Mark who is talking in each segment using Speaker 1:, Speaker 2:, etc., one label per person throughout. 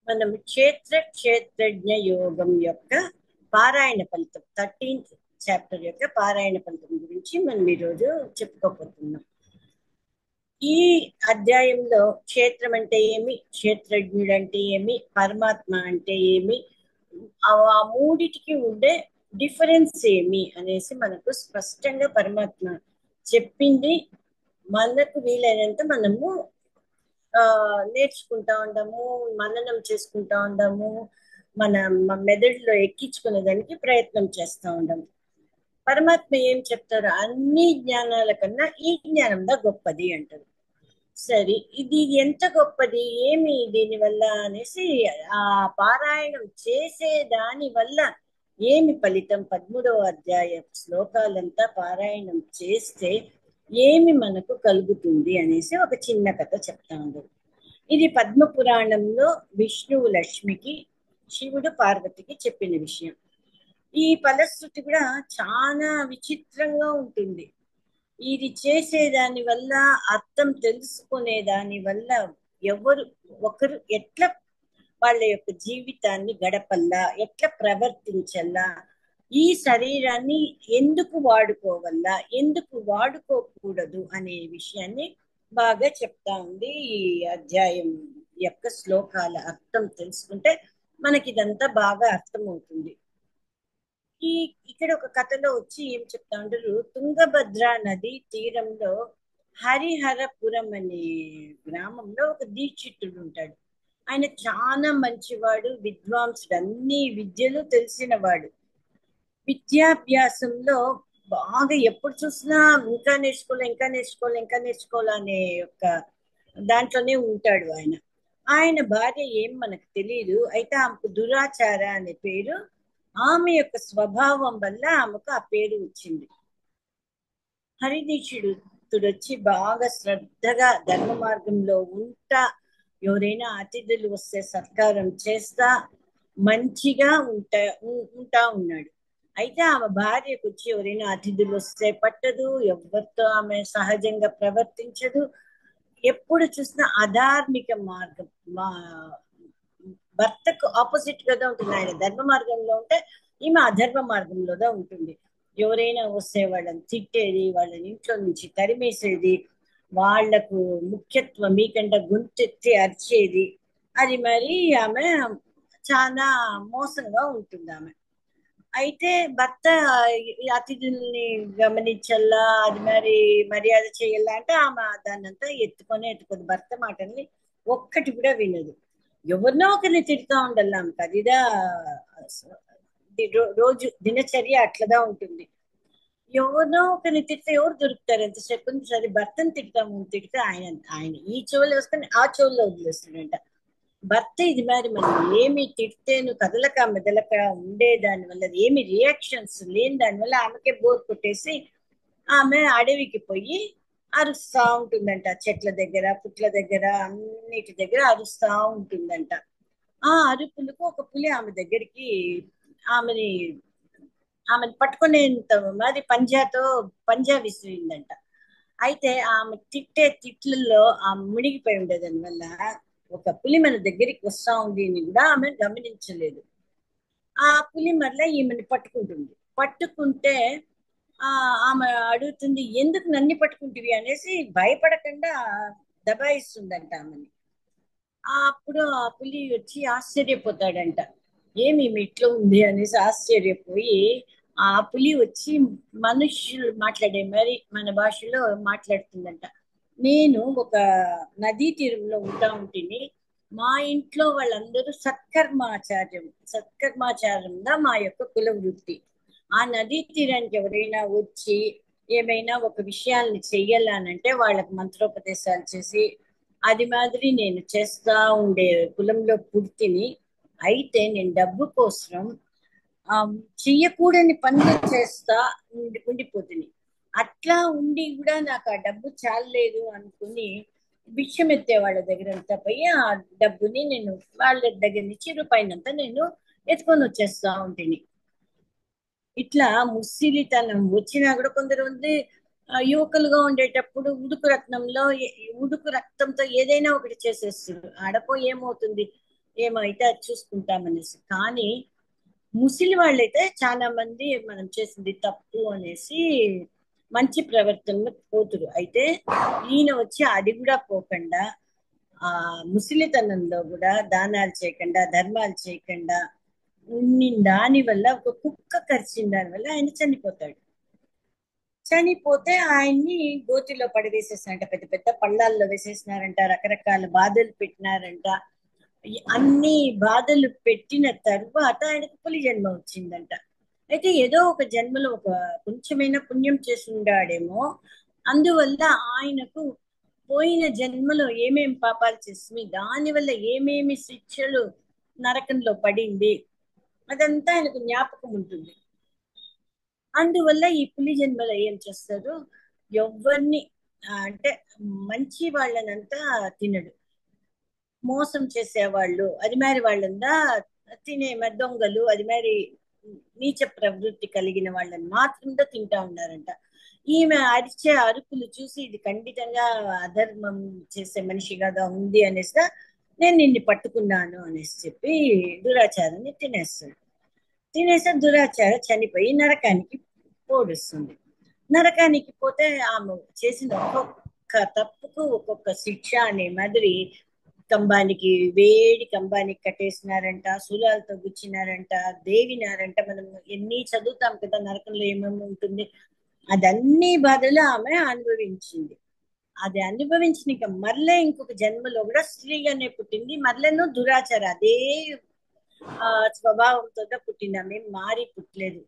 Speaker 1: మనం క్షేత్రజ్ఞ యోగం యొక్క పారాయణ ఫలితం 13th చాప్టర్ యొక్క పారాయణ ఫలితం గురించి మనం ఈరోజు చెప్పుకోబోతున్నాం. ఈ అధ్యాయంలో క్షేత్రం అంటే ఏమి, క్షేత్రజ్ఞుడు అంటే ఏమి, పరమాత్మ అంటే ఏమి, ఆ మూడిటికి ఉండే డిఫరెన్స్ ఏమి అనేసి మనకు స్పష్టంగా పరమాత్మ చెప్పింది. మనకు వీలైనంత మనము నేర్చుకుంటా ఉందాము, మననం చేసుకుంటా ఉందాము, మన మెదడులో ఎక్కించుకునే దానికి ప్రయత్నం చేస్తూ ఉందాము. పరమాత్మ ఏం చెప్తారు, అన్ని జ్ఞానాల కన్నా ఈ జ్ఞానంలో గొప్పది అంటారు. సరే, ఇది ఎంత గొప్పది, ఏమి దీని వల్ల అనేసి ఆ పారాయణం చేసే దాని వల్ల ఏమి ఫలితం, 13వ అధ్యాయ శ్లోకాలంతా పారాయణం చేస్తే ఏమి మనకు కలుగుతుంది అనేసి ఒక చిన్న కథ చెప్తా ఉండదు. ఇది పద్మ పురాణంలో విష్ణువు లక్ష్మికి, శివుడు పార్వతికి చెప్పిన విషయం. ఈ ఫలశ్రుతి కూడా చాలా విచిత్రంగా ఉంటుంది. ఇది చేసేదాని వల్ల, అర్థం తెలుసుకునే దాని వల్ల ఒకరు ఎట్లా వాళ్ళ యొక్క జీవితాన్ని గడపల్లా, ఎట్లా ప్రవర్తించల్లా, ఈ శరీరాన్ని ఎందుకు వాడుకోవల్లా, ఎందుకు వాడుకోకూడదు అనే విషయాన్ని బాగా చెప్తా ఉంది. ఈ అధ్యాయం యొక్క శ్లోకాల అర్థం తెలుసుకుంటే మనకి ఇదంతా బాగా అర్థమవుతుంది. ఈ ఇక్కడ ఒక కథలో వచ్చి ఏం చెప్తా ఉంటారు, తుంగభద్ర నది తీరంలో హరిహరపురం అనే గ్రామంలో ఒక దీక్షితుడు ఉంటాడు. ఆయన చాలా మంచివాడు, విద్వాంసుడు, అన్ని విద్యలు తెలిసినవాడు. విద్యాభ్యాసంలో బాగా ఎప్పుడు చూసినా ఇంకా నేర్చుకోలే, ఇంకా నేర్చుకోలే, ఇంకా నేర్చుకోలే అనే యొక్క దాంట్లోనే ఉంటాడు ఆయన. ఆయన భార్య ఏం మనకు తెలియదు, అయితే ఆమెకు దురాచార అనే పేరు, ఆమె యొక్క స్వభావం వల్ల ఆమెకు ఆ పేరు వచ్చింది. హరిదీక్షితుడు వచ్చి బాగా శ్రద్ధగా ధర్మ మార్గంలో ఉంటా, ఎవరైనా అతిథులు వస్తే సత్కారం చేస్తా, మంచిగా ఉంటా ఉన్నాడు. అయితే ఆమె భార్యకు వచ్చి ఎవరైనా అతిథులు వస్తే పట్టదు, ఎవరితో ఆమె సహజంగా ప్రవర్తించదు, ఎప్పుడు చూసినా అధార్మిక మార్గం, భర్తకు ఆపోజిట్ గా ఉంటుంది. ఆయన ధర్మ మార్గంలో ఉంటే ఈమె అధర్మ మార్గంలోగా ఉంటుంది. ఎవరైనా వస్తే వాళ్ళని తిట్టేది, వాళ్ళని ఇంట్లో నుంచి తరిమేసేది, వాళ్లకు ముఖ్యత్వం మీకంటే గొంతెత్తి అరిచేది, అది మరి ఆమె చాలా మోసంగా ఉంటుంది ఆమె. అయితే భర్త అతిథుల్ని గమనించల్లా, అది మరి మర్యాద చేయాలా అంటే ఆమె దాన్నంతా ఎత్తుకొని భర్త మాటల్ని ఒక్కటి కూడా వినదు. ఎవరినో ఒకరిని తిడుతూ ఉండాలి ఆమెకు, అదిదా రోజు దినచర్య అట్లదా ఉంటుంది. ఎవరినో ఒకరిని తిడితే ఎవరు దొరుకుతారు ఎంతసేపు? సరే భర్తను తిడితే ఆయన ఆయన ఈ చెవులు వేసుకొని ఆ చెవుల్లో వదిలేస్తాడంట. భర్త ఇది మరి మనం ఏమి తిడితే నువ్వు కదలక మెదలక ఉండే దాని వల్ల, ఏమి రియాక్షన్స్ లేని దాని వల్ల ఆమెకే బోర్ కొట్టేసి ఆమె అడవికి పోయి అరుస్తా ఉంటుందంట. చెట్ల దగ్గర, పుట్ల దగ్గర, అన్నిటి దగ్గర అరుస్తా ఉంటుందంట. ఆ అరుపులకు ఒక పులి ఆమె దగ్గరికి ఆమెని ఆమెను పట్టుకునేంత మరి పంజా విసిరిందంట. అయితే ఆమె తిట్టే తిట్లలో ఆమె మునిగిపోయి ఉండే దాని వల్ల ఒక పులి మన దగ్గరికి వస్తా ఉంది అని కూడా ఆమె గమనించలేదు. ఆ పులి మరలా ఈమెను పట్టుకుంటే ఆమె అడుగుతుంది, ఎందుకు నన్ను పట్టుకుంటివి అనేసి భయపడకుండా దబాయిస్తుందంట ఆమెని. అప్పుడు ఆ పులి వచ్చి ఆశ్చర్యపోతాడంట, ఏమి ఇట్లా ఉంది అనేసి ఆశ్చర్యపోయి ఆ పులి వచ్చి మనుషులు మాట్లాడే మరి మన భాషలో మాట్లాడుతుందంట. నేను ఒక నదీ తీరంలో ఉంటా ఉంటిని, మా ఇంట్లో వాళ్ళందరూ సత్కర్మాచారంగా మా యొక్క కుల వృత్తి. ఆ నదీ తీరానికి ఎవరైనా వచ్చి ఏమైనా ఒక విషయాల్ని చెయ్యాలనంటే వాళ్ళకి మంత్రోపదేశాలు చేసి అది మాదిరి నేను చేస్తా ఉండే కులంలో పుట్టిని. అయితే నేను డబ్బు కోసం ఆ చెయ్యకూడని పనులు చేస్తా ఉండిపోతుంది. అట్లా ఉండి కూడా నాకు ఆ డబ్బు చాలలేదు అనుకుని భిక్షం ఎత్తే వాళ్ళ దగ్గర అంతా పోయి ఆ డబ్బుని నేను వాళ్ళ దగ్గర నుంచి రూపాయినంతా నేను ఎత్తుకొని వచ్చేస్తా ఉంటుంది. ఇట్లా ముసిలితనం వచ్చినా కూడా కొందరు ఉంది, యువకులుగా ఉండేటప్పుడు ఉడుకు రక్తంతో ఏదైనా ఒకటి చేసేస్తారు. ఆడపో ఏమవుతుంది, ఏమైతే అది చూసుకుంటామనేసి. కానీ ముసలి వాళ్ళైతే చాలా మంది మనం చేసింది తప్పు అనేసి మంచి ప్రవర్తనలో పోతురు. అయితే ఈయన వచ్చి అది కూడా పోకుండా ఆ ముసలితనంలో కూడా దానాలు చేయకుండా ధర్మాలు చేయకుండా దాని వల్ల ఒక కుక్క కరిచిన దాని వల్ల ఆయన చనిపోతాడు. చనిపోతే ఆయన్ని గోతిలో పడవేసేసినారంట, పెద్ద పెద్ద పళ్ళాల్లో వేసేసినారంట, రకరకాల బాధలు పెట్టినారంట. ఈ అన్ని బాధలు పెట్టిన తర్వాత ఆయనకు పులి జన్మ వచ్చిందంట. అయితే ఏదో ఒక జన్మలో ఒక కొంచెమైనా పుణ్యం చేసి ఉండాడేమో, అందువల్ల ఆయనకు పోయిన జన్మలో ఏమేం పాపాలు చేసి దానివల్ల ఏమేమి శిక్షలు నరకంలో పడింది అదంతా ఆయనకు జ్ఞాపకం ఉంటుంది. అందువల్ల ఈ పులి జన్మలో ఏం చేస్తారు, ఎవరిని అంటే మంచి వాళ్ళనంతా తినడు, మోసం చేసేవాళ్ళు అది మరి వాళ్ళందా తినే దొంగలు అది మరి నీచ ప్రవృత్తి కలిగిన వాళ్ళని మాత్రంగా తింటా ఉన్నారంట. ఈమె అరిచే అరుపులు చూసి ఇది ఖండితంగా అధర్మం చేసే మనిషిగా ఉంది అనేసి నేను నిన్ను పట్టుకున్నాను అనేసి చెప్పి దురాచారాన్ని తినేస్తాడు. తినేస్తే దురాచార చనిపోయి నరకానికి పోడుస్తుంది. నరకానికి పోతే ఆమె చేసిన ఒక్కొక్క తప్పుకు ఒక్కొక్క శిక్ష అనే మాదిరి కంబానికి వేడి కంబానికి కట్టేసినారంట, శూలాలతో గుచ్చినారంట, దేవినారంట. మనం ఎన్ని చదువుతాం కదా నరకంలో ఏమేమి ఉంటుంది, అదన్ని బాధలు ఆమె అనుభవించింది. అది అనుభవించిన మరలే ఇంకొక జన్మలో కూడా స్త్రీగానే పుట్టింది. మరలను దురాచార అదే స్వభావంతో పుట్టింది, ఆమె మారి పుట్టలేదు.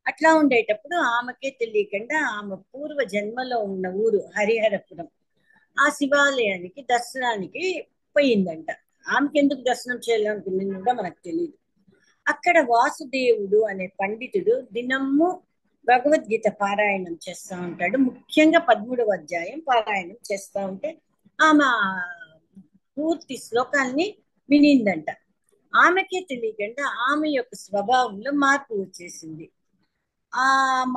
Speaker 1: అట్లా ఉండేటప్పుడు ఆమెకే తెలియకుండా ఆమె పూర్వ జన్మలో ఉన్న ఊరు హరిహరపురం, ఆ శివాలయానికి దర్శనానికి పోయిందంట. ఆమెకి ఎందుకు దర్శనం చేయాలనుకుంది కూడా మనకు తెలియదు. అక్కడ వాసుదేవుడు అనే పండితుడు దినము భగవద్గీత పారాయణం చేస్తూ ఉంటాడు. ముఖ్యంగా 13వ అధ్యాయం పారాయణం చేస్తూ ఉంటే ఆమె పూర్తి శ్లోకాల్ని వినిందంట. ఆమెకే తెలియకుండా ఆమె యొక్క స్వభావంలో మార్పు వచ్చేసింది. ఆ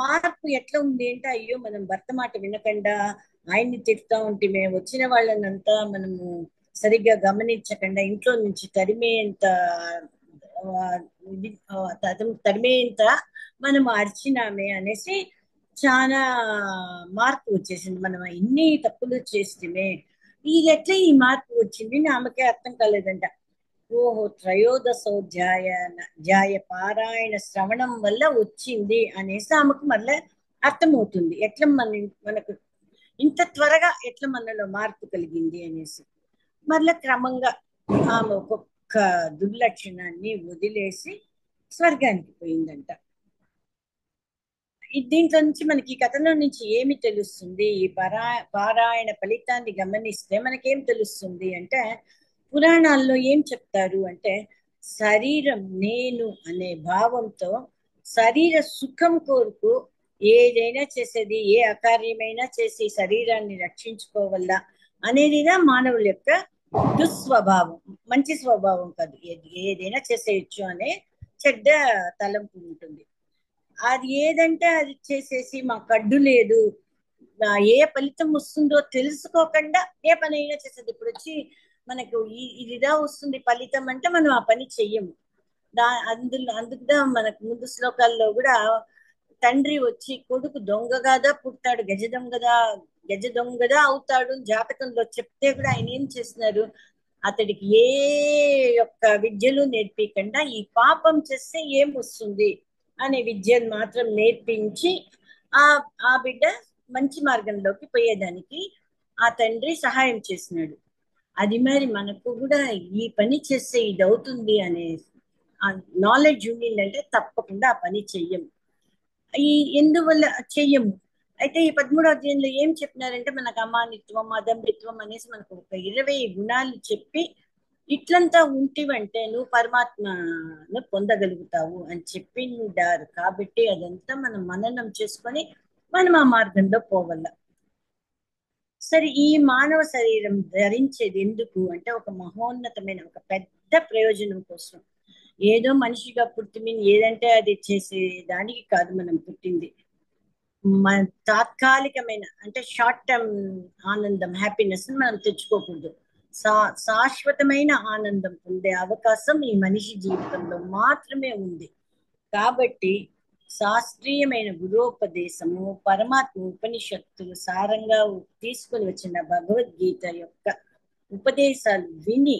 Speaker 1: మార్పు ఎట్లా ఉంది అంటే, అయ్యో మనం భర్త మాట వినకుండా ఆయన్ని తిడుతూ ఉంటే మేము వచ్చిన వాళ్ళనంతా మనము సరిగ్గా గమనించకుండా ఇంట్లో నుంచి తరిమేంత తరిమేంత మనం అరిచినామే అనేసి చాలా మార్పు వచ్చేసింది. మనం ఇన్ని తప్పులు చేస్తే ఇది ఎట్లా ఈ మార్పు వచ్చింది ఆమెకే అర్థం కాలేదంట. ఓహో త్రయోదశోధ్యాయ పారాయణ శ్రవణం వల్ల వచ్చింది అనేసి ఆమెకు మళ్ళీ అర్థమవుతుంది. ఎట్లా మనకు ఇంత త్వరగా ఎట్లా మనలో మార్పు కలిగింది అనేసి. మళ్ళీ క్రమంగా ఆమె ఒక్కొక్క దుర్లక్షణాన్ని వదిలేసి స్వర్గానికి పోయిందంట. దీంట్లో నుంచి మనకి ఈ కథలో నుంచి ఏమి తెలుస్తుంది, ఈ పారాయణ ఫలితాన్ని గమనిస్తే మనకేం తెలుస్తుంది అంటే, పురాణాల్లో ఏం చెప్తారు అంటే, శరీరం నేను అనే భావంతో శరీర సుఖం కోరుకు ఏదైనా చేసేది, ఏ అకార్యమైనా చేసి శరీరాన్ని రక్షించుకోవాలా అనేదిగా మానవుల యొక్క దుస్వభావం. మంచి స్వభావం కాదు, ఏదైనా చేసేయచ్చు అనే చెడ్డ తలంపు ఉంటుంది. అది ఏదంటే అది చేసేసి మాకు అడ్డు లేదు, ఏ ఫలితం వస్తుందో తెలుసుకోకుండా ఏ పని అయినా చేసేది. ఇప్పుడు వచ్చి మనకు ఇదిదా వస్తుంది ఫలితం అంటే మనం ఆ పని చెయ్యము. అందుకుదా మనకు ముందు శ్లోకాల్లో కూడా తండ్రి వచ్చి కొడుకు దొంగగాదా పుడతాడు, గజ దొంగదా అవుతాడు జాతకంలో చెప్తే కూడా ఆయన ఏం చేస్తున్నారు, అతడికి ఏ యొక్క విద్యలు నేర్పించకుండా ఈ పాపం చేస్తే ఏం వస్తుంది అనే విద్యను మాత్రం నేర్పించి ఆ ఆ బిడ్డ మంచి మార్గంలోకి పోయేదానికి ఆ తండ్రి సహాయం చేసినాడు. అది మరి మనకు కూడా ఈ పని చేస్తే ఇది అవుతుంది అనే నాలెడ్జ్ ఉండిందంటే తప్పకుండా ఆ పని చెయ్యము. ఈ ఎందువల్ల చెయ్యము. అయితే ఈ 13వ అధ్యాయంలో ఏం చెప్పినారంటే, మనకు అమానిత్వం అదంబిత్వం అనేసి మనకు ఒక 20 గుణాలు చెప్పి ఇట్లంతా ఉంటివంటే నువ్వు పరమాత్మను పొందగలుగుతావు అని చెప్పిండారు. కాబట్టి అదంతా మనం మననం చేసుకొని మనం ఆ మార్గంలో పోవాల. సరే, ఈ మానవ శరీరం ధరించేది ఎందుకు అంటే, ఒక మహోన్నతమైన ఒక పెద్ద ప్రయోజనం కోసం. ఏదో మనిషిగా పుట్టి ఏదంటే అది చేసే దానికి కాదు మనం పుట్టింది. మన తాత్కాలికమైన అంటే షార్ట్ టర్మ్ ఆనందం హ్యాపీనెస్ మనం తెచ్చుకోకూడదు. శాశ్వతమైన ఆనందం పొందే అవకాశం ఈ మనిషి జీవితంలో మాత్రమే ఉంది. కాబట్టి శాస్త్రీయమైన గురోపదేశము, పరమాత్మ ఉపనిషత్తులు సారంగా తీసుకొని వచ్చిన భగవద్గీత యొక్క ఉపదేశాలు విని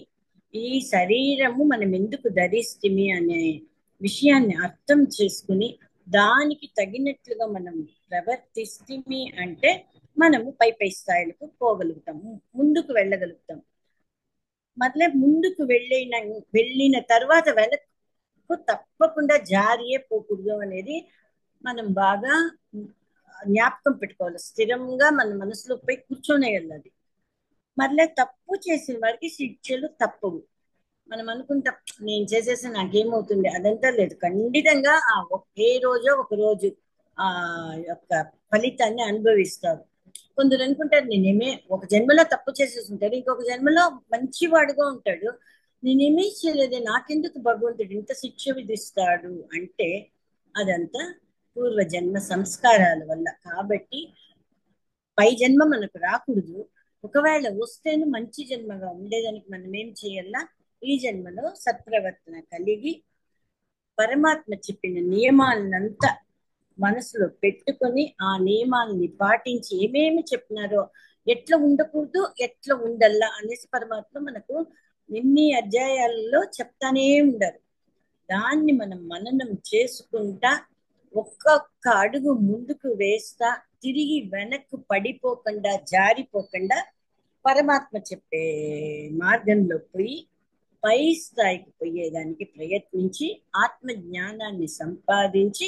Speaker 1: ఈ శరీరము మనం ఎందుకు ధరిస్తుంది అనే విషయాన్ని అర్థం చేసుకుని దానికి తగినట్లుగా మనం ప్రవర్తిస్తుంది అంటే మనము పై పై స్థాయిలకు పోగలుగుతాము, ముందుకు వెళ్ళగలుగుతాం. మళ్ళీ ముందుకు వెళ్ళిన తర్వాత వెనక్కు తప్పకుండా జారియే పోకూడదు అనేది మనం బాగా జ్ఞాపకం పెట్టుకోవాలి. స్థిరంగా మన మనసులో పోయి కూర్చొనే వెళ్ళాలి. మళ్ళీ తప్పు చేసిన వాడికి శిక్షలు తప్పవు. మనం అనుకుంటాం నేను చేసేసి నాకేమవుతుంది, అదంతా లేదు. ఖండితంగా ఏ రోజో ఒక రోజు ఆ యొక్క ఫలితాన్ని అనుభవిస్తారు. కొందరు అనుకుంటారు నేనేమే ఒక జన్మలో తప్పు చేసేసి ఉంటాడు, ఇంకొక జన్మలో మంచివాడుగా ఉంటాడు, నేనేమీ చేయలేదే, నాకెందుకు భగవంతుడు ఇంత శిక్ష విధిస్తాడు అంటే అదంతా పూర్వజన్మ సంస్కారాల వల్ల. కాబట్టి పై జన్మ మనకు రాకూడదు. ఒకవేళ వస్తేనే మంచి జన్మగా ఉండేదానికి మనం ఏం చేయాలా, ఈ జన్మలో సత్ప్రవర్తన కలిగి పరమాత్మ చెప్పిన నియమాలనంతా మనసులో పెట్టుకొని ఆ నియమాలని పాటించి ఏమేమి చెప్పినారో ఎట్లా ఉండకూడదు ఎట్లా ఉండల్లా అనేసి పరమాత్మ మనకు ఎన్ని అధ్యాయాలలో చెప్తానే ఉండరు. దాన్ని మనం మననం చేసుకుంటా ఒక్కొక్క అడుగు ముందుకు వేస్తా తిరిగి వెనక్కు పడిపోకుండా జారిపోకుండా పరమాత్మ చెప్పే మార్గంలో పోయి పై స్థాయికి పోయేదానికి ప్రయత్నించి ఆత్మ జ్ఞానాన్ని సంపాదించి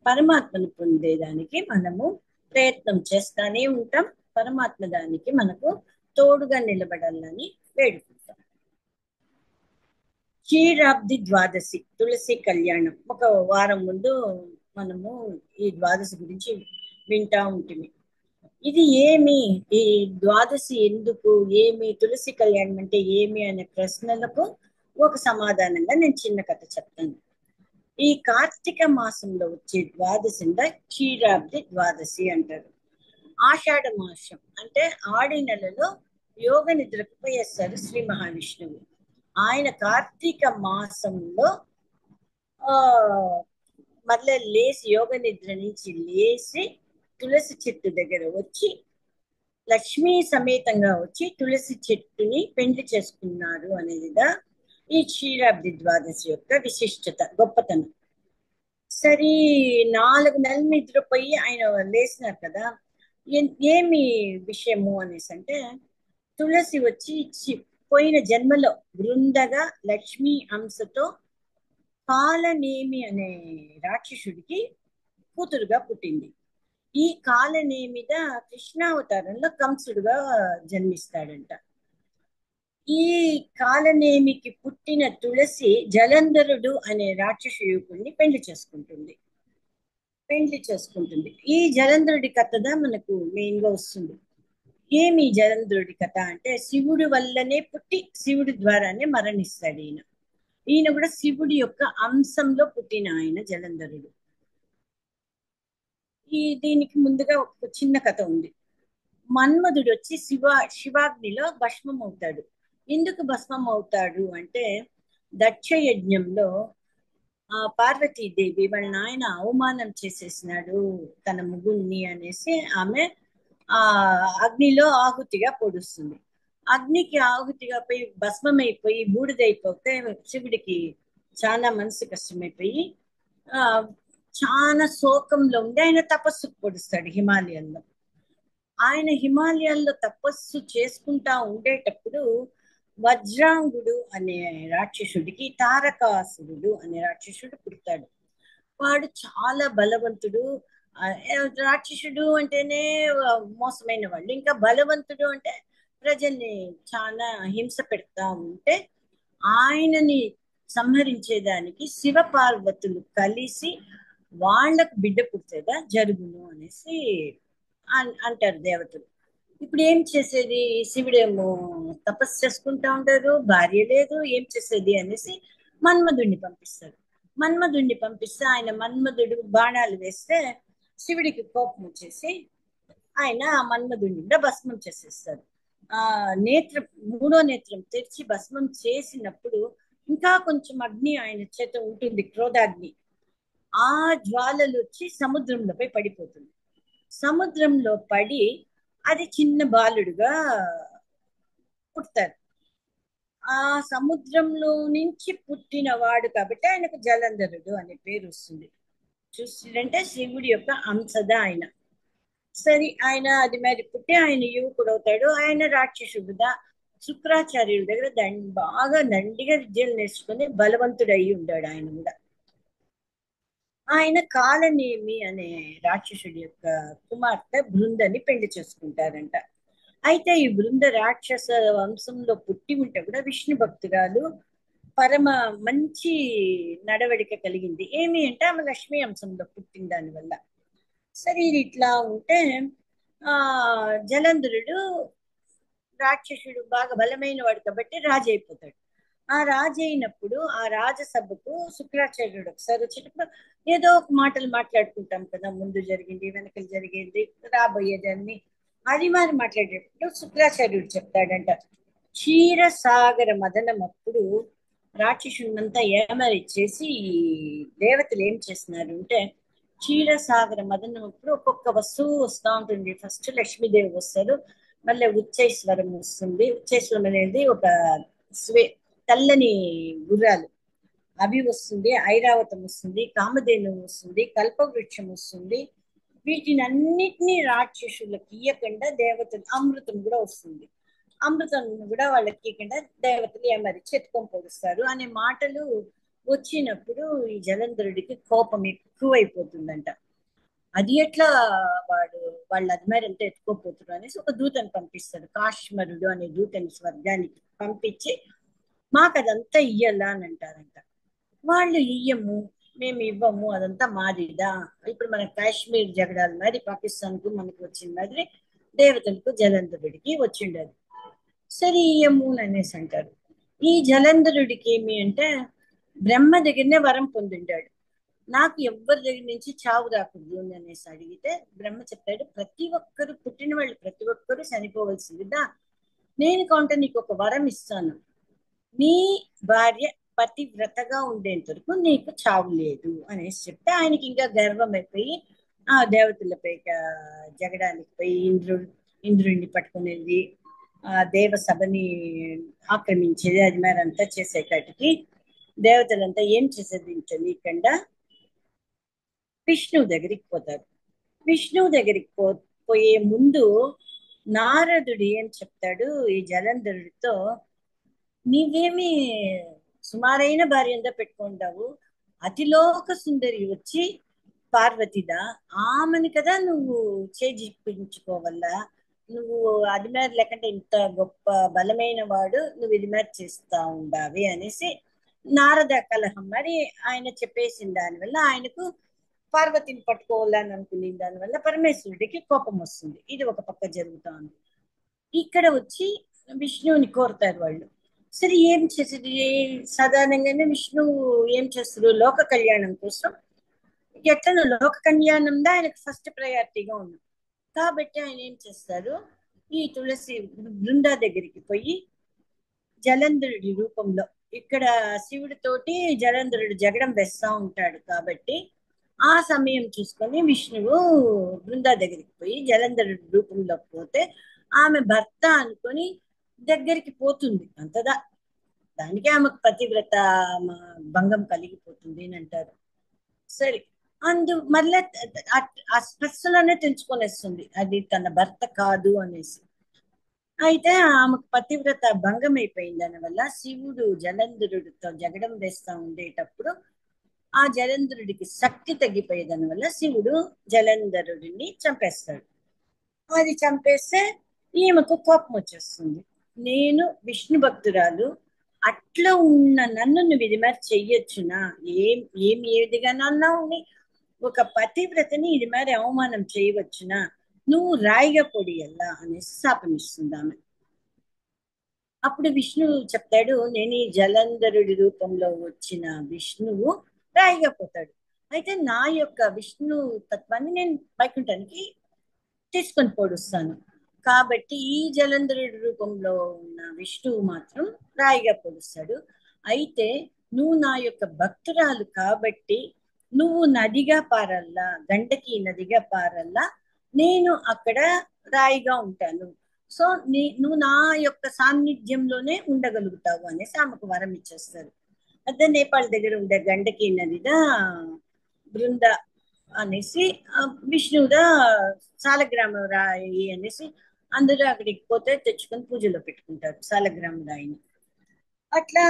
Speaker 1: పరమాత్మను పొందేదానికి మనము ప్రయత్నం చేస్తానే ఉంటాం. పరమాత్మ దానికి మనకు తోడుగా నిలబడాలని వేడుకుంటాం. క్షీరాబ్ది ద్వాదశి తులసి కళ్యాణం ఒక వారం ముందు మనము ఈ ద్వాదశి గురించి వింటా ఉంటుంది. ఇది ఏమి, ఈ ద్వాదశి ఎందుకు, ఏమి తులసి కళ్యాణం అంటే ఏమి అనే ప్రశ్నలకు ఒక సమాధానంగా నేను చిన్న కథ చెప్తాను. ఈ కార్తీక మాసంలో వచ్చే ద్వాదశింద క్షీరాబ్ది ద్వాదశి అంటారు. ఆషాఢ మాసం అంటే ఆడి నెలలో యోగ నిద్రకు పోయేస్తారు శ్రీ మహావిష్ణువు. ఆయన కార్తీక మాసంలో ఆ మళ్ళీ లేచి యోగ నిద్ర నుంచి లేచి తులసి చెట్టు దగ్గర వచ్చి లక్ష్మీ సమేతంగా వచ్చి తులసి చెట్టుని పెండ్లి చేసుకున్నారు అనేదిగా ఈ క్షీరాబ్ది ద్వాదశి యొక్క విశిష్టత, గొప్పతనం. సరే 4 నెలలు నిద్రపోయి ఆయన లేచినారు కదా, ఏమి విషయము అనేసి అంటే తులసి వచ్చి పోయిన జన్మలో బృందగా లక్ష్మీ అంశతో కాలనేమి అనే రాక్షసుడికి కూతురుగా పుట్టింది. ఈ కాలనేమిద కృష్ణావతారంలో కంసుడుగా జన్మిస్తాడంట. ఈ కాలనేమికి పుట్టిన తులసి జలంధరుడు అనే రాక్షస యువకుడిని పెళ్లి చేసుకుంటుంది. ఈ జలంధరుడి కథగా మనకు మెయిన్ గా వస్తుంది. ఏమి జలంధరుడి కథ అంటే శివుడి వల్లనే పుట్టి శివుడి ద్వారానే మరణిస్తాడు ఈయన. ఈయన కూడా శివుడి యొక్క అంశంలో పుట్టిన ఆయన జలంధరుడు. దీనికి ముందుగా ఒక చిన్న కథ ఉంది. మన్మధుడు వచ్చి శివాగ్నిలో భస్మం అవుతాడు. ఎందుకు భస్మం అవుతాడు అంటే దక్ష యజ్ఞంలో పార్వతీదేవి వాళ్ళ నాయన అవమానం చేసేసినాడు తన ముగ్గురిని అనేసి ఆమె అగ్నిలో ఆహుతిగా పొడుస్తుంది. అగ్నికి ఆహుతిగా పోయి భస్మమైపోయి బూడిదైపోతే శివుడికి చాలా మనసు కష్టమైపోయి చాలా శోకంలో ఉండి ఆయన తపస్సుకు పొడుస్తాడు హిమాలయాల్లో. ఆయన హిమాలయాల్లో తపస్సు చేసుకుంటా ఉండేటప్పుడు వజ్రాంగుడు అనే రాక్షసుడికి తారకాసురుడు అనే రాక్షసుడు పుడతాడు. వాడు చాలా బలవంతుడు. రాక్షసుడు అంటేనే మోసమైన వాళ్ళు, ఇంకా బలవంతుడు అంటే ప్రజల్ని చాలా హింస పెడతా ఉంటే ఆయనని సంహరించేదానికి శివ పార్వతులు కలిసి వాళ్ళకు బిడ్డ పుట్టేదా జరుగును అనేసి అంటారు దేవతలు. ఇప్పుడు ఏం చేసేది, శివుడేమో తపస్సు చేసుకుంటా ఉంటారు, భార్య లేదు, ఏం చేసేది అనేసి మన్మధుడిని పంపిస్తే ఆయన మన్మధుడు బాణాలు వేస్తే శివుడికి కోపం వచ్చేసి ఆయన ఆ మన్మధుడిని కూడా భస్మం చేసేస్తాడు. ఆ నేత్రం, మూడో నేత్రం తెరిచి భస్మం చేసినప్పుడు ఇంకా కొంచెం అగ్ని ఆయన చేత ఉంటుంది, క్రోధాగ్ని. ఆ జ్వాలలు వచ్చి సముద్రంలోపై పడిపోతుంది. సముద్రంలో పడి అది చిన్న బాలుడుగా పుడతారు. ఆ సముద్రంలో నుంచి పుట్టినవాడు కాబట్టి ఆయనకు జలంధరుడు అనే పేరు వస్తుంది. చూస్తుంటే శివుడి యొక్క అంశద ఆయన. సరే, ఆయన అది మరి పుట్టి ఆయన యువకుడు అవుతాడు. ఆయన రాక్షసుడుగా శుక్రాచార్యుల దగ్గర బాగా దండిగా విద్యలు నేర్చుకుని బలవంతుడు అయి ఉంటాడు ఆయన కూడా. ఆయన కాలనేమి అనే రాక్షసుడి యొక్క కుమార్తె బృందని పెళ్లి చేసుకుంటారంట. అయితే ఈ బృంద రాక్షస వంశంలో పుట్టి ఉంటే కూడా విష్ణు భక్తురాలు, పరమ మంచి నడవడిక కలిగింది. ఏమి అంటే ఆమె లక్ష్మీ అంశంలో పుట్టిన దానివల్ల. సరే, ఇది ఇట్లా ఉంటే ఆ జలంధరుడు రాక్షసుడు బాగా బలమైన వాడు కాబట్టి రాజు అయిపోతాడు. ఆ రాజు అయినప్పుడు ఆ రాజసభకు శుక్రాచార్యుడు ఒకసారి వచ్చేటప్పుడు ఏదో ఒక మాటలు మాట్లాడుకుంటాం కదా, ముందు జరిగింది, వెనకలు జరిగింది, రాబోయేదాన్ని, అది మరి మాట్లాడేటప్పుడు శుక్రాచార్యుడు చెప్తాడంట, క్షీరసాగర మదనం అప్పుడు రాక్షసునంతా ఏమరిచేసి ఈ దేవతలు ఏం చేస్తున్నారు అంటే, క్షీరసాగర మదనం అప్పుడు ఒక్కొక్క వస్తువు వస్తూ ఉంటుంది. ఫస్ట్ లక్ష్మీదేవి వస్తారు, మళ్ళీ ఉచ్చైశ్వరం వస్తుంది. ఉచ్చైశ్వరం అనేది ఒక స్వే తెల్లని గుర్రాలు, అవి వస్తుంది. ఐరావతం వస్తుంది, కామధేను వస్తుంది, కల్పవృక్షం వస్తుంది. వీటిని అన్నిటినీ రాక్షసులకు ఇయ్యకుండా దేవతలు, అమృతం కూడా వస్తుంది, అమృతం కూడా వాళ్ళకి ఇవ్వకుండా దేవతలు ఏమరిచి ఎత్తుకొని పొడుస్తారు అనే మాటలు వచ్చినప్పుడు ఈ జలంధరుడికి కోపం ఎక్కువైపోతుందంట. అది ఎట్లా వాడు వాళ్ళ అధిమారి ఎంత ఎత్తుకోపోతుడు అనేసి ఒక దూతని పంపిస్తాడు. కాశ్మరుడు అనే దూతని స్వర్గానికి పంపించి మాకు అదంతా ఇయ్యాలా అని అంటారంట. వాళ్ళు ఇయ్యము, మేము ఇవ్వము, అదంతా మాదిదా. ఇప్పుడు మన కాశ్మీర్ జగడాలు మరి పాకిస్తాన్ కు మనకు వచ్చిన మాదిరి దేవతలకు జలంధరుడికి వచ్చిండదు. సరే ఇయ్యము అనేసి అంటారు. ఈ జలంధరుడికి ఏమి అంటే బ్రహ్మ దగ్గరనే వరం పొందింటాడు, నాకు ఎవ్వరి దగ్గర నుంచి చావు రాకూడదు అని అనేసి అడిగితే బ్రహ్మ చెప్తాడు, ప్రతి ఒక్కరు పుట్టిన వాళ్ళు ప్రతి ఒక్కరు చనిపోవలసిందిదా, నేను కాంటే నీకు ఒక వరం ఇస్తాను, నీ భార్య పతివ్రతగా ఉండేంత వరకు నీకు చావు లేదు అనేసి చెప్తే ఆయనకి ఇంకా గర్వం అయిపోయి ఆ దేవతలపై జగడానికి పోయి ఇంద్రుడిని పట్టుకునేది, ఆ దేవ సభని ఆక్రమించేది, అది మరి అంతా చేసేకాటికి దేవతలంతా ఏం చేసేది తెలియకుండా విష్ణువు దగ్గరికి పోతారు. విష్ణువు దగ్గరికి పోయే ముందు నారదుడు ఏం చెప్తాడు ఈ జలంధరుడితో, నీవేమి సుమారైన భార్య ఎంతో పెట్టుకుంటావు, అతిలోక సుందరి వచ్చి పార్వతిదా, ఆమెని కదా నువ్వు చేజిక్కించుకోవల్లా, నువ్వు అది మరి లేకుంటే ఇంత గొప్ప బలమైన వాడు, నువ్వు ఇది మరి చేస్తా ఉండావి అనేసి నారద కలహం మరి ఆయన చెప్పేసిన దానివల్ల ఆయనకు పార్వతిని పట్టుకోవాలని అనుకునే దానివల్ల పరమేశ్వరుడికి కోపం వస్తుంది. ఇది ఒక పక్క జరుగుతా ఉంది. ఇక్కడ వచ్చి విష్ణువుని కోరుతారు వాళ్ళు. సరే ఏం చేసేది, సాధారణంగానే విష్ణువు ఏం చేస్తారు, లోక కళ్యాణం కోసం ఎట్లనో లోక కళ్యాణంలో ఆయనకు ఫస్ట్ ప్రయారిటీగా ఉంది కాబట్టి ఆయన ఏం చేస్తారు, ఈ తులసి బృందా దగ్గరికి పోయి జలంధరుడి రూపంలో, ఇక్కడ శివుడితోటి జలంధరుడు జగడం వేస్తా ఉంటాడు కాబట్టి ఆ సమయం చూసుకొని విష్ణువు బృందా దగ్గరికి పోయి జలంధరుడి రూపంలో పోతే ఆమె భర్త అనుకొని దగ్గరికి పోతుంది అంతదా, దానికే ఆమెకు పతివ్రత భంగం కలిగిపోతుంది అని అంటారు. సరే, మళ్ళీ ఆ స్పర్శలోనే తెలుసుకొనేస్తుంది అది తన భర్త కాదు అనేసి. అయితే ఆమెకు పతివ్రత భంగం అయిపోయింది. దానివల్ల శివుడు జలంధరుడితో జగడం వేస్తా ఉండేటప్పుడు ఆ జలంధరుడికి శక్తి తగ్గిపోయే దానివల్ల శివుడు జలంధరుడిని చంపేస్తాడు. అది చంపేస్తే ఈమెకు కోపం వచ్చేస్తుంది, నేను విష్ణు భక్తురాలు, అట్లా ఉన్న నన్ను నువ్వు ఇది మరి చెయ్యొచ్చునా, ఏమి ఏ విధిగానో అన్నావు, ఒక పతివ్రతని ఇది మరి అవమానం చేయవచ్చునా, నువ్వు రాయిగా పొడియల్లా అనేసి శాపమిస్తుంది ఆమె. అప్పుడు విష్ణువు చెప్తాడు, నేను ఈ జలంధరుడి రూపంలో వచ్చిన విష్ణువు రాయిగా పోతాడు, అయితే నా యొక్క విష్ణు తత్వాన్ని నేను వైకుంఠానికి తీసుకొని పొడుస్తాను, కాబట్టి ఈ జలంధరుడి రూపంలో ఉన్న విష్ణువు మాత్రం రాయిగా పొలుస్తాడు. అయితే నువ్వు నా యొక్క భక్తురాలు కాబట్టి నువ్వు నదిగా పారల్లా, గండకి నదిగా పారల్లా, నేను అక్కడ రాయిగా ఉంటాను. సో నువ్వు నా యొక్క సాన్నిధ్యంలోనే ఉండగలుగుతావు అనేసి ఆమెకు వరం ఇచ్చేస్తారు. అదే నేపాల్ దగ్గర ఉండే గండకి నదిదా బృంద అనేసి, విష్ణువుదా సాలగ్రామ రాయి అనేసి అందరూ అక్కడికి పోతే తెచ్చుకొని పూజలో పెట్టుకుంటారు సాలగ్రామ రాయిని. అట్లా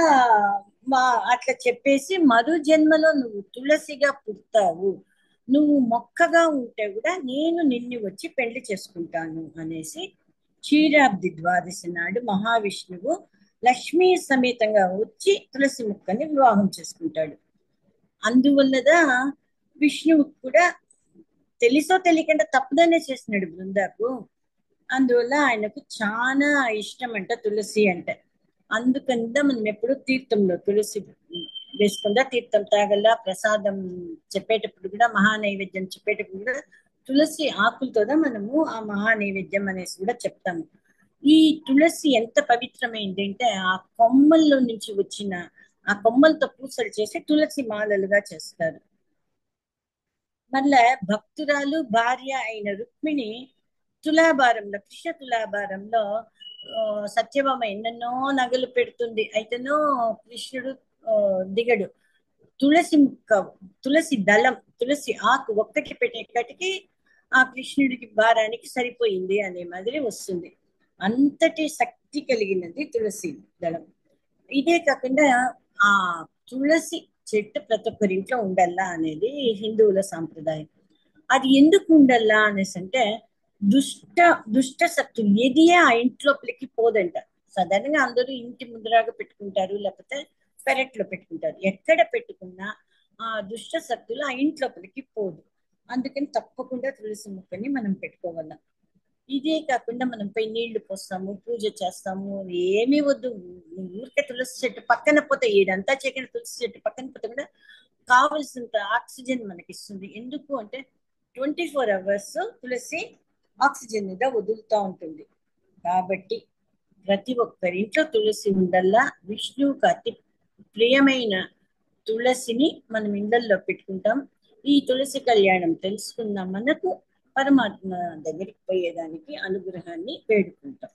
Speaker 1: మా అట్లా చెప్పేసి మరు జన్మలో నువ్వు తులసిగా పుడతావు, నువ్వు మొక్కగా ఉంటే కూడా నేను నిన్ను వచ్చి పెళ్లి చేసుకుంటాను అనేసి క్షీరాబ్ది ద్వాదశి నాడు మహావిష్ణువు లక్ష్మీ సమేతంగా వచ్చి తులసి మొక్కని వివాహం చేసుకుంటాడు. అందువల్లదా విష్ణువు కూడా తెలుసో తెలియకుండా తప్పుదనే చేసినాడు బృందాకు. అందువల్ల ఆయనకు చాలా ఇష్టం అంట తులసి అంటే. అందుకని మనం ఎప్పుడు తీర్థంలో తులసి వేసుకుందా, తీర్థం తాగల్లా, ప్రసాదం చెప్పేటప్పుడు కూడా, మహానైవేద్యం చెప్పేటప్పుడు కూడా తులసి ఆకులతోదా మనము ఆ మహానైవేద్యం అనేసి కూడా చెప్తాము. ఈ తులసి ఎంత పవిత్రమైంది అంటే ఆ కొమ్మల్లో నుంచి వచ్చిన ఆ కొమ్మలతో పూసలు చేసి తులసి మాలలుగా చేస్తారు. మళ్ళా భక్తురాలు భార్య అయిన రుక్మిణి తులాభారంలో, కృష్ణ తులాభారంలో సత్యభామ ఎన్నెన్నో నగలు పెడుతుంది. అయితేనో కృష్ణుడు దిగడు. తులసి ముక్క, తులసి దళం, తులసి ఆకు ఒక్కటి పెట్టేకటికి ఆ కృష్ణుడికి భారానికి సరిపోయింది అనే మాదిరి వస్తుంది. అంతటి శక్తి కలిగినది తులసి దళం. ఇదే కాకుండా ఆ తులసి చెట్టు ప్రతి ఒక్కరింట్లో ఉండల్లా అనేది హిందువుల సాంప్రదాయం. అది ఎందుకు ఉండల్లా అనేసి అంటే దుష్ట దుష్ట శక్తులు ఏది ఆ ఇంట్లోపలికి పోదంట. సాధారణంగా అందరూ ఇంటి ముందరాగా పెట్టుకుంటారు, లేకపోతే పెరట్లో పెట్టుకుంటారు. ఎక్కడ పెట్టుకున్నా ఆ దుష్ట శక్తులు ఆ ఇంట్లోపలికి పోదు. అందుకని తప్పకుండా తులసి మొక్కని మనం పెట్టుకోవాలి. ఇదే కాకుండా మనం పోయి నీళ్లు పోస్తాము, పూజ చేస్తాము, ఏమీ వద్దు. ఊరికే తులసి చెట్టు పక్కన పోతే ఏడంతా చెక్కిన తులసి చెట్టు పక్కన పోతే కూడా కావలసినంత ఆక్సిజన్ మనకి ఇస్తుంది. ఎందుకు అంటే 24 hours తులసి ఆక్సిజన్ మీద వదులుతూ ఉంటుంది. కాబట్టి ప్రతి ఒక్కరింట్లో తులసి ఉండల్లా. విష్ణువుకి అతి ప్రియమైన తులసిని మనం ఇళ్లల్లో పెట్టుకుంటాం. ఈ తులసి కళ్యాణం తెలుసుకున్న మనకు పరమాత్మ దగ్గరికి పోయేదానికి అనుగ్రహాన్ని వేడుకుంటాం.